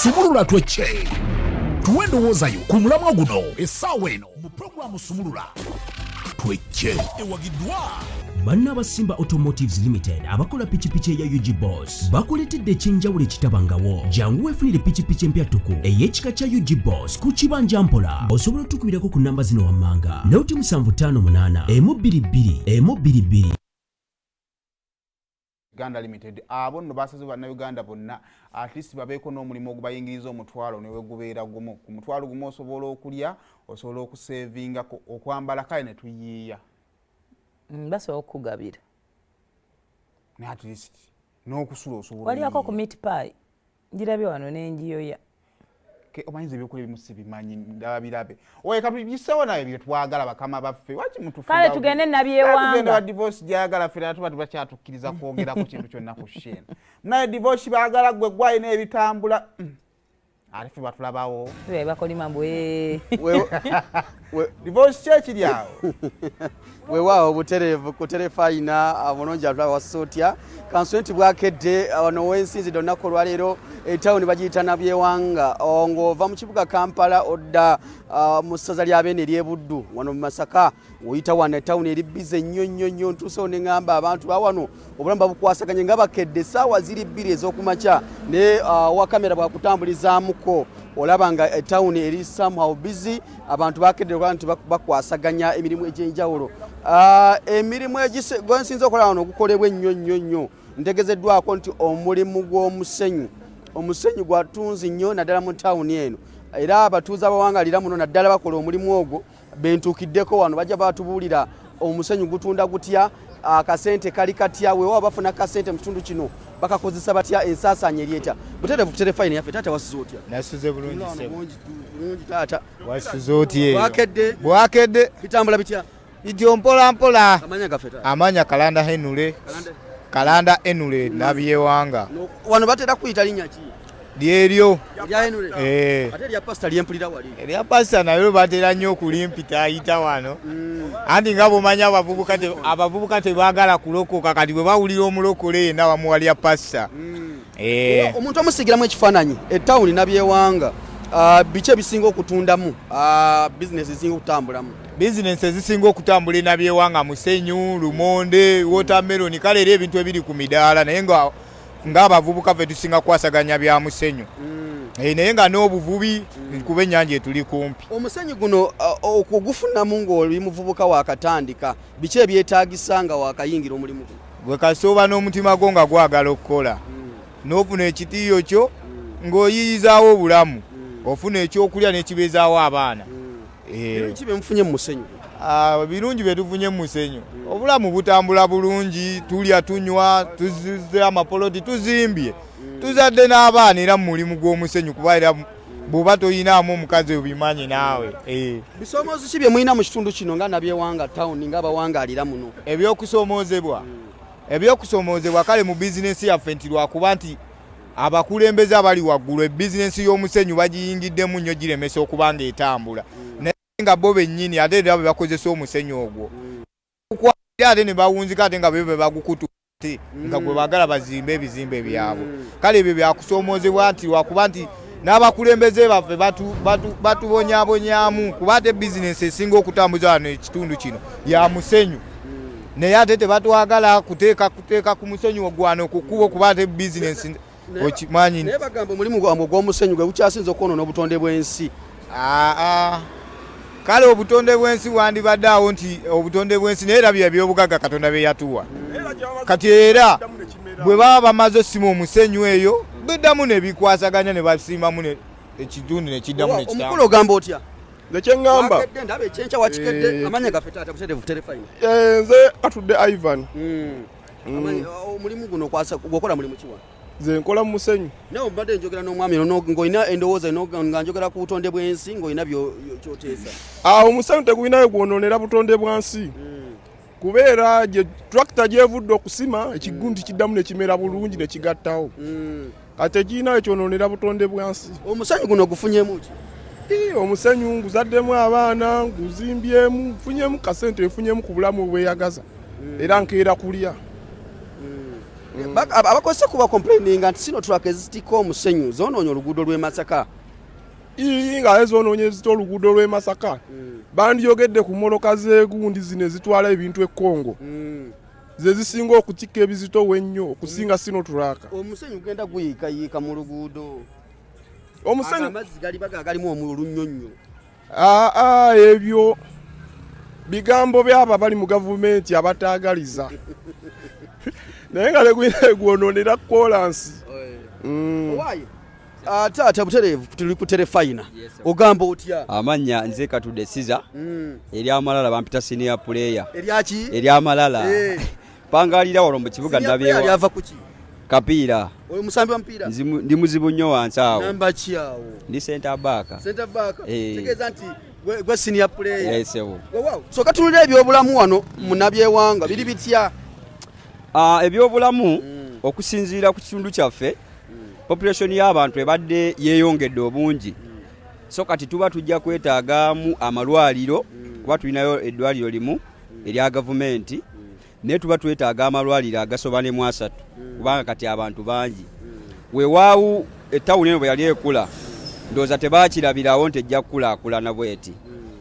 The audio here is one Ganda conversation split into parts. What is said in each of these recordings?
Sumulula twecce tuwendowoozayo ku mulamwa guno essaawa eno mu pulogulaamu Sumulula twecce ewagiddwa Bannabasimba Automotives Limited abakola pikipiki ya UG Boss bakuletedde ekyenjawulo ekitabangawo. Jangu weefunire pikipiki empya tuku ey'ekika kya UG Boss ku kibanja mpola. Osobola otukubirako ku namba zino wammanga 0758 122 122. Uganda Limited abo nno basaze bana Uganda bonna at least babeeko n'omulimu ogubayingiriza omutwalo ne wegubeera gumu ku mutwalo gumu osobola okulya osobola okusevinga okwambala kale ne tuyiiya basobola okugabira ne at least n'okusula osobola waliako ku meat pie njirabye wano n'enjiyoya omanyiza ebyokulya ebimu sibimanyi ndaba birabe oye katubisewo naye bye twagala bakama baffe waki mutufuga kale tugende nabyewanga tugende wa divorce gyagala ffe tuba tubakyatukkiriza kwogera ku kintu kyonna ku shene naye divorce baagala gwe gwayi n'ebitambula ate ffe batulabawo bakolima mbwe divorce kyekiri awo weewaawo obutereevu ku terefayina abulungi atulaba wasotya kanswenti bwakedde wano wensinzidde olunaku olwaleero etawuni bagiyita nabyewanga ng'ova mu kibuga Kampala odda mu ssaza lya Beene ery'Ebuddu wano mu Masaka oyita wano etawuni eri bize nnyo ntuusewo ne ŋŋamba abantu bawano obulamu babukwasaganye nga bakedde essaawa ziri 2 ez'okumakya ne wakamera bwakutambulizaamuko olaba nga etawuni eri somehow busy abantu bakedde nti bakwasaganya emirimu egy'enjawulo emirimu gwensinza okola wano ogukolebwa ennyo ntegezeddwako nti omulimu gw'omusenyu gwatunzi nnyo naddala mu tawuni eno era abatuuze abawangalira muno naddala bakola omulimu ogwo bentuukiddeko wano bajja batubuulira omusenyu gutunda gutya akasente kali katya weewa bafuna kasente mu kitundu kino bakakozesa batya ensaasaanya eryeta butereevu ku terefayina yaffe taata wasize otya nasuze bulungi taata wasize otye bwakedde bitambula bitya bityo mpola amanya gaffe amanya kalanda enule nabyewanga wano batera kuyita linnya ki lyeryo ate erya pasita lyempulira wali erya pasita nayo batera nnyo okulimpita ayita wano anti nga bwomanya abavubuka tebaagala kulokoka kati bwe bawulira omulokole yenna wamuwalya pasita omuntu omusigiramu ekifaananyi etawuni nabyewanga biki ebisinga okutundamu bizinesi ezisinga okutambulamu bizinesi ezisinga okutambula nabyewanga musenyu lumonde watermelon kale era ebintu ebiri ku midaala naye ng'abavubuka ffe tusinga kwasaganya bya musenyu naye nga n'obuvubi kuba ennyanja etuli kumpi omusenyu guno okugufunamu ng'oli muvubuka wakatandika biki ebyetaagisa nga wakayingira omulimu guno bwe kasooba n'omutima gwo nga gwagala okukola n'ofuna ekitiiyo kyo ng'oyiyizaawo obulamu ofuna ekyokulya n'ekibeezaawo abaana birungi byemufunye mu musenyu birungi byetufunye mu musenyu obulamu butambula bulungi tulya tunywa tuzize amapoloti tuzimbye tuzadde n'abaana era mu mulimu gw'omusenyu kuba era bw'oba toyinaamu omukazi obimanyi naawe bisoomoozo ki bye mulina mu kitundu kino nga nabyewanga tawuni ng'abawangaalira muno ebyokusoomoozebwa kale mu bizinensi yaffe nti lwakuba nti abakulembeze abali waggulu ebizinensi y'omusenyu bagiyingiddemu nnyo giremesa okuba ng'etambula naye nga bo bennyini ate era bwe bakozesa omusenyu ogwo ate ne bawunzika ate nga be bagukutu nga gwe baagala bazimbe ebizimbe byabwe kale ebyo byakusoomoozebwa nti lwakuba nti n'abakulembeze baffe batubonyaabonyaamu kuba ate bizinensi esinga okutambuza wano ekitundu kino ya musenyu naye ate tebatwagala kuteeka ku musenyu ogwano kukuba okuba ate bizinensi okimanyi naye bagamba omulimu gwabwe ogw'omusenyu gwe bukyasinza okwonoona obutonde bw'ensi kale obutonde bw'ensi wandibadde awo nti obutonde bw'ensi naye era by'obugagga Katonda bye yatuwa kati era bwe baba bamaze osima omusenyu eyo biddamu ne bikwasaganya ne basimamu ekitundu ne kiddamu ne kitambula. Omukulu ogamba otya? Nekyeŋŋamba ndaba ekyenkya wakikedde amanya gaffe taata butereevu terefayina nze atudde Ivan omulimu guno gwokola mulimu kiwa nze nkola mu musenyu naye obadde njogera n'omwami ng'olina endowooza nga njogera ku butonde bw'ensi ng'olina byoteesa omusenyu tegulinayo gwonoonera butonde bwansi kubeera gye tractor gyevudde okusima ekigundi kiddamu ne kimera bulungi ne kigattawo kati tekirinayo kyonoonera butonde bwansi omusenyu guno gufunyemu ki omusenyu nguzaddemu abaana nguzimbyemu nfunyemu kasente nfunyemu ku bulamu bweyagaza era nkeera kulya abakozesa kuba complaining nti sino track ezitika omusenyu zonoonye oluguudo lw'e Masaka. nga ezonoonye ezita oluguudo lw'e Masaka bandiyogedde ku mmoloka z'egundi zino ezitwala ebintu e Congo ze zisinga okutikka ebizitowe ennyo okusinga sino track. Omusenyu genda guyiikayiika mu luguudo. Omusenyu amazzi gali bagalimu olunyonnyo. Ebyo bigambo byaba bali mu gavumenti abataagaliza naye nga legwonoonera kolansi. Taata Butereevu tuli ku Terefayina ogamba otya? Amanya nze Katudde Siza eri amalala bampita senior player eryaki eri amalala pangalira wano mu kibuga nabyewa yava kuki kapiira oyo musambi wa mpira ndi muzibu nnyo wansi awo namba ki awo ndi center back tegeeza nti gwe senior player yesewo wow so katulira ebyobulamu wano munabyewanga biri bitya? Ebyobulamu okusinziira ku kitundu kyaffe population y'abantu ebadde yeeyongedde obungi so kati tuba tujja kwetaagamu amalwaliro kuba tulinayo eddwaliro limu erya gavumenti naye tuba twetaaga amalwaliro agasoba ne mu 3 kubanga kati abantu bangi weewaawu ettawuni eno bwe yali ekula ndowooza tebaakirabirawo nti ejja kukulaakulana bweti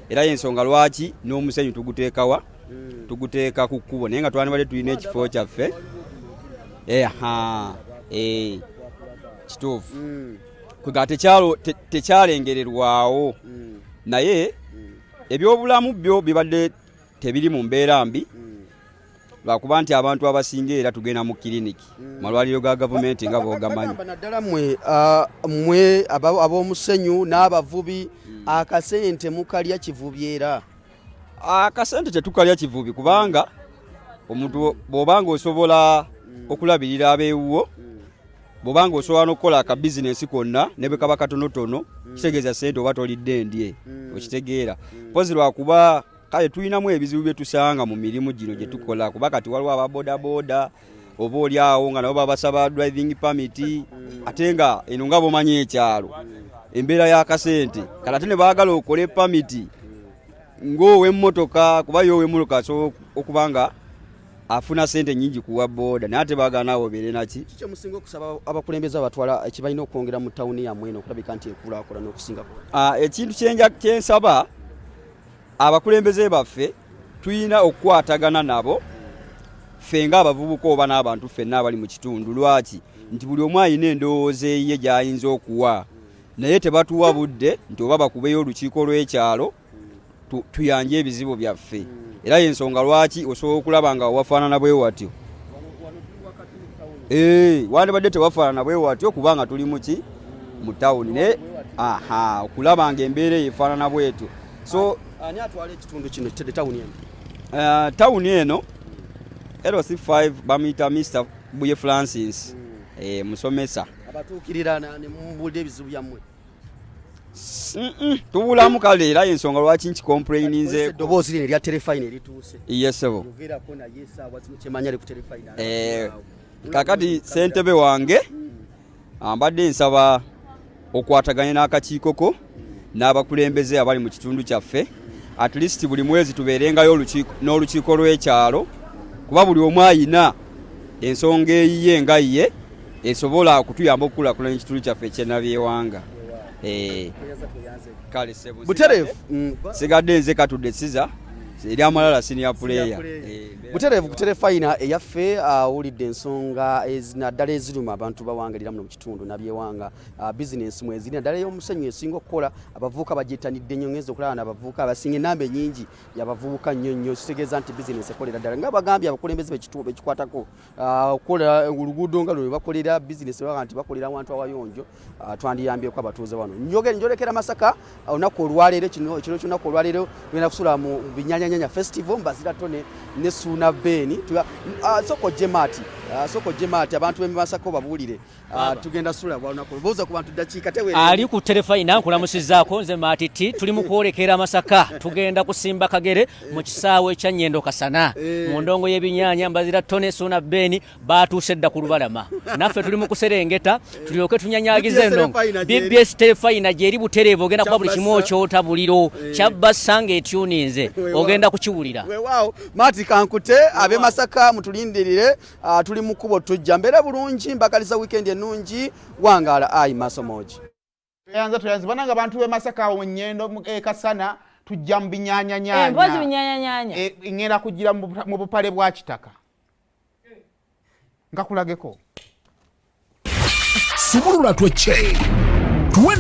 era y'ensonga lwaki n'omusenyu tuguteekawa tuguteeka ku kkubo naye nga twandibadde tulina ekifo kyaffe kituufu kwega tekyalengererwawo naye ebyobulamu byo bibadde tebiri mu mbeera mbi lwakuba nti abantu abasinga era tugenda mu kiriniki malwaliro ga gavumenti nga boogamanyi. Naddala mwe ab'omusenyu n'abavubi akasente mukalya kivubi era? Akasente tetukalya kivubi kubanga omuntu bw'obanga osobola okulabirira abeewuwo bw'obanga osobola n'okukola akabizinesi konna ne bwe kaba katonotono kitegeeza sente oba tolidde ndye okitegeera pozi lwakuba kale tulinamu ebizibu bye tusanga mu mirimu gino gye tukola kuba kati waliwo ababodaboda oba oli awo nga nabo babasaba driving permit ate nga eno nga bomanyi ekyalo embeera y'akasente kale ate ne baagala okole permit ng'ow'emmotoka kuba yo ow'emmotoka asobola okuba nga afuna sente nyingi kuwa boda naye ate baagala naawe obeere naki. Kiki musinga okusaba abakulembeze abatwala ekibalina okwongera mu tawuni yammwe eno okulabika nti ekulaakulana n'okusingako? Ekintu kyensaba abakulembeze baffe tuyina okukwatagana nabo ffe ng'abavubuka oba n'abantu ffenna abali mu kitundu lwaki nti buli omu alina endowooza eyiye gy'ayinza okuwa naye tebatuwa budde nti oba bakubeyo olukiiko lw'ekyalo tuyanje ebizibu byaffe era y'ensonga lwaki osobola okulaba nga wafaanana bwe watyo wandibadde tewafaanana bwe watyo kubanga tuli muki mu tawuni naye okulaba nga embeera efaanana bwetyo. So ani atwala ekitundu kino tawuni eno? Tawuni eno LC5 bamuyita Mr. Buye Francis musomesa abatuukirira ne mubulira ebizibu byammwe? Tubulamu kale era y'ensonga lwaki nkicomplaininze eddoboozi lino erya Terefayina erituuse yesebo yogerako naye esaawa zino kyemanya ali ku Terefayina kakati ssentebe wange mbadde nsaba okwataganya n'akakiikoko n'abakulembeze abali mu kitundu kyaffe at least buli mwezi tubeerengayo n'olukiiko lw'ekyalo kuba buli omu ayina ensonga eyiye nga ye esobola okutuyamba okukulaakulanya ekitundu kyaffe ekyenabyewanga. Kale sebu Butereevu sigadde nze Katudde Siza eri amalala senior player. Butereevu ku Terefayina eyaffe awulidde ensonga naddala eziruma abantu bawangalira muno mu kitundu nabyewanga bizinesi mweziri naddala ey'omusenyu esinga okukola abavubuka bagyetanidde nnyo ngeze okulaba n'abavubuka abasinga enamba ennyingi yabavubuka nnyo kitegeeza nti bizinesi ekolera ddala nga bagambye abakulembeze bekitundu bekikwatako okukola oluguudo nga luno bakolera bizinesi baga nti bakolera awantu awayonjo twandiyambyeko abatuuze wano njolekera Masaka olunaku olwaleero kino ky'olunaku olwaleero lwenda kusula mu binyanyanya festival mbazira tone ne Suna Beni soko jemati abantu b'Masaka babuulire tugenda sula bwalunaku boza ku bantu dakiika tewe ali ku Terefayina nkulamusizaako nze Matiti tuli mu kwolekera Masaka tugenda kusimba kagere mu kisaawe kya Nyendo Kasana mu ndongo y'ebinyanya mbazira tone Suna Beni batuuse dda ku lubalama naffe tuli mu kuserengeta tulyoke tunyanyagize endongo BBS Terefayina gyeri Butereevu ogenda kuba buli kimu okyota buliro kyabbasanga etuninze ogenda kukiwulira weewaawo Mati kankute abe Masaka mutulindirire tuli tuli mu kkubo tujja mbeera bulungi mbakaliza weekend ennungi wangaala ayi masomoji tuyanze bananga abantu b'e Masaka awo Nnyendo Kasana tujja mu binyaanyanya mpozi binyaanyanya ngenda kugira mu bupale bwa kitaka nga kulageko Sumulula twecce tuwendo